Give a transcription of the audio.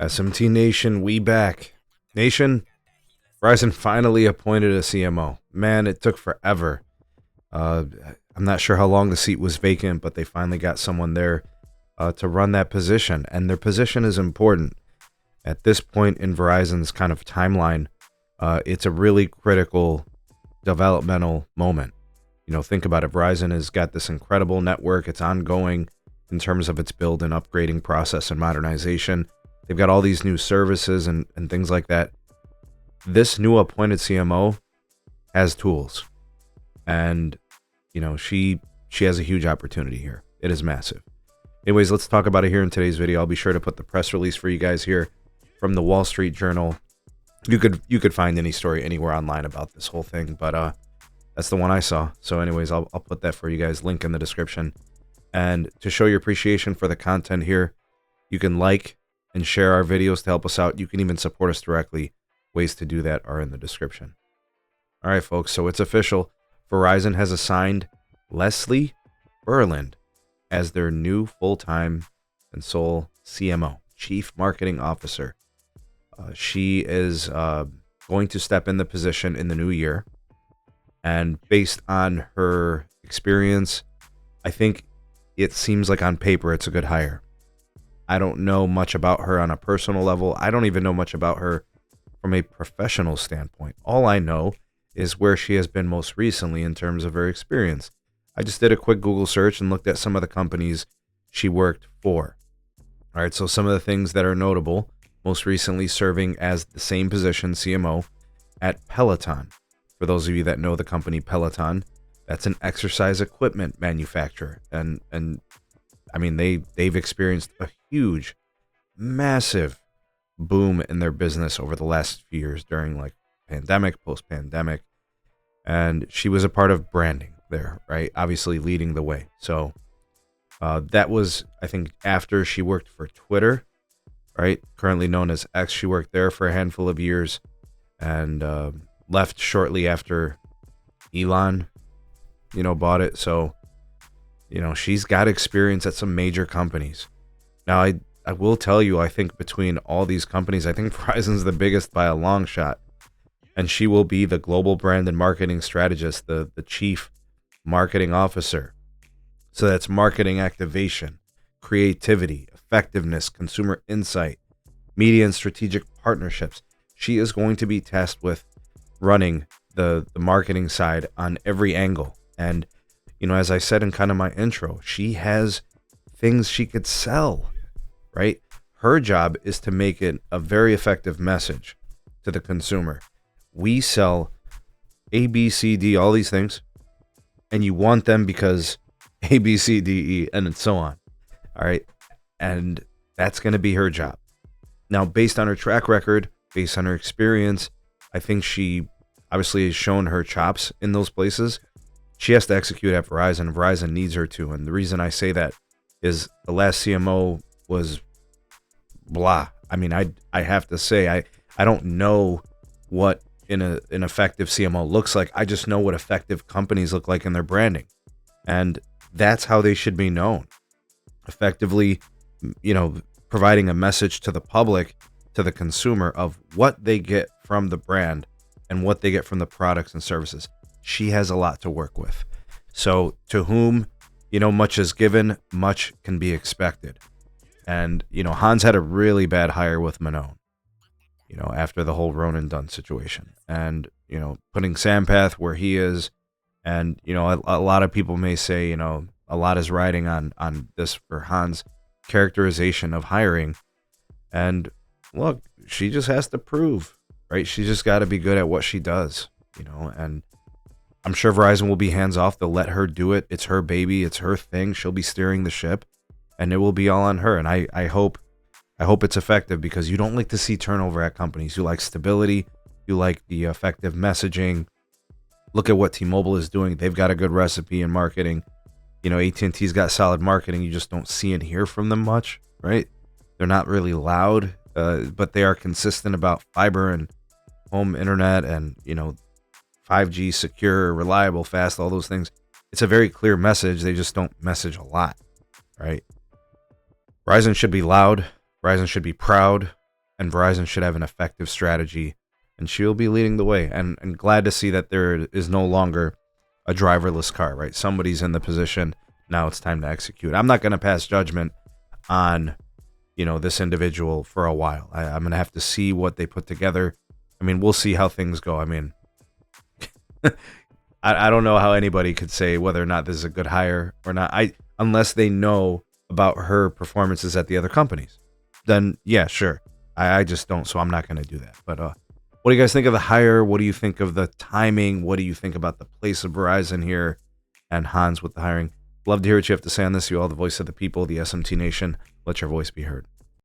SMT Nation, we back. Nation, Verizon finally appointed a CMO. Man, it took forever. I'm not sure how long the seat was vacant, but they finally got someone there to run that position. And their position is important. At this point in Verizon's kind of timeline, it's a really critical developmental moment. You know, think about it. Verizon has got this incredible network. It's ongoing in terms of its build and upgrading process and modernization. They've got all these new services and things like that. This new appointed CMO has tools. And, you know, she has a huge opportunity here. It is massive. Anyways, let's talk about it here in today's video. I'll be sure to put the press release for you guys here from the Wall Street Journal. You could find any story anywhere online about this whole thing, but that's the one I saw. So anyways, I'll put that for you guys, link in the description. And to show your appreciation for the content here, you can like and share our videos to help us out. You can even support us directly. Ways to do that are in the description. All right, folks, so it's official. Verizon has assigned Leslie Berland as their new full-time and sole CMO, Chief Marketing Officer. She is going to step in the position in the new year. And based on her experience, I think it seems like on paper it's a good hire. I don't know much about her on a personal level. I don't even know much about her from a professional standpoint. All I know is where she has been most recently in terms of her experience. I just did a quick Google search and looked at some of the companies she worked for. All right, so some of the things that are notable, most recently serving as the same position, CMO, at Peloton. For those of you that know the company Peloton, that's an exercise equipment manufacturer. And I mean, they've experienced a huge, massive boom in their business over the last few years during like pandemic, post-pandemic. And she was a part of branding there, right? Obviously leading the way. So that was, I think, after she worked for Twitter, right? Currently known as X. She worked there for a handful of years and left shortly after Elon, bought it. So, she's got experience at some major companies. Now, I will tell you, I think between all these companies, I think Verizon's the biggest by a long shot. And she will be the global brand and marketing strategist, the chief marketing officer. So that's marketing activation, creativity, effectiveness, consumer insight, media and strategic partnerships. She is going to be tasked with running the marketing side on every angle. And, as I said in kind of my intro, she has things she could sell, right? Her job is to make it a very effective message to the consumer. We sell A, B, C, D, all these things, and you want them because A, B, C, D, E, and so on. All right. And that's going to be her job. Now, based on her track record, based on her experience, I think she obviously has shown her chops in those places. She has to execute at Verizon. Verizon needs her to. And the reason I say that is the last CMO was blah. I mean, I have to say, I don't know what an effective CMO looks like. I just know what effective companies look like in their branding. And that's how they should be known. Effectively, providing a message to the public, to the consumer of what they get from the brand and what they get from the products and services. She has a lot to work with. So to whom, much is given, much can be expected. And, Hans had a really bad hire with Manon, after the whole Ronan Dunn situation. And, putting Sampath where he is. And, a lot of people may say, a lot is riding on this for Hans' characterization of hiring. And look, she just has to prove, right? She just got to be good at what she does, and I'm sure Verizon will be hands off. They'll let her do it. It's her baby. It's her thing. She'll be steering the ship and it will be all on her. And I hope it's effective because you don't like to see turnover at companies. You like stability. You like the effective messaging. Look at what T-Mobile is doing. They've got a good recipe in marketing. AT&T's got solid marketing. You just don't see and hear from them much, right? They're not really loud, but they are consistent about fiber and home internet and, 5G, secure, reliable, fast, all those things. It's a very clear message. They just don't message a lot, right? Verizon should be loud. Verizon should be proud. and Verizon should have an effective strategy, and she'll be leading the way. And glad to see that there is no longer a driverless car, right? Somebody's in the position. Now it's time to execute. I'm not going to pass judgment on, this individual for a while. I'm going to have to see what they put together. I mean, we'll see how things go. I mean, I don't know how anybody could say whether or not this is a good hire or not. Unless they know about her performances at the other companies, then yeah, sure. I just don't, so I'm not going to do that. But what do you guys think of the hire? What do you think of the timing? What do you think about the place of Verizon here? And Hans with the hiring. Love to hear what you have to say on this. You all, the voice of the people, the SMT Nation. Let your voice be heard.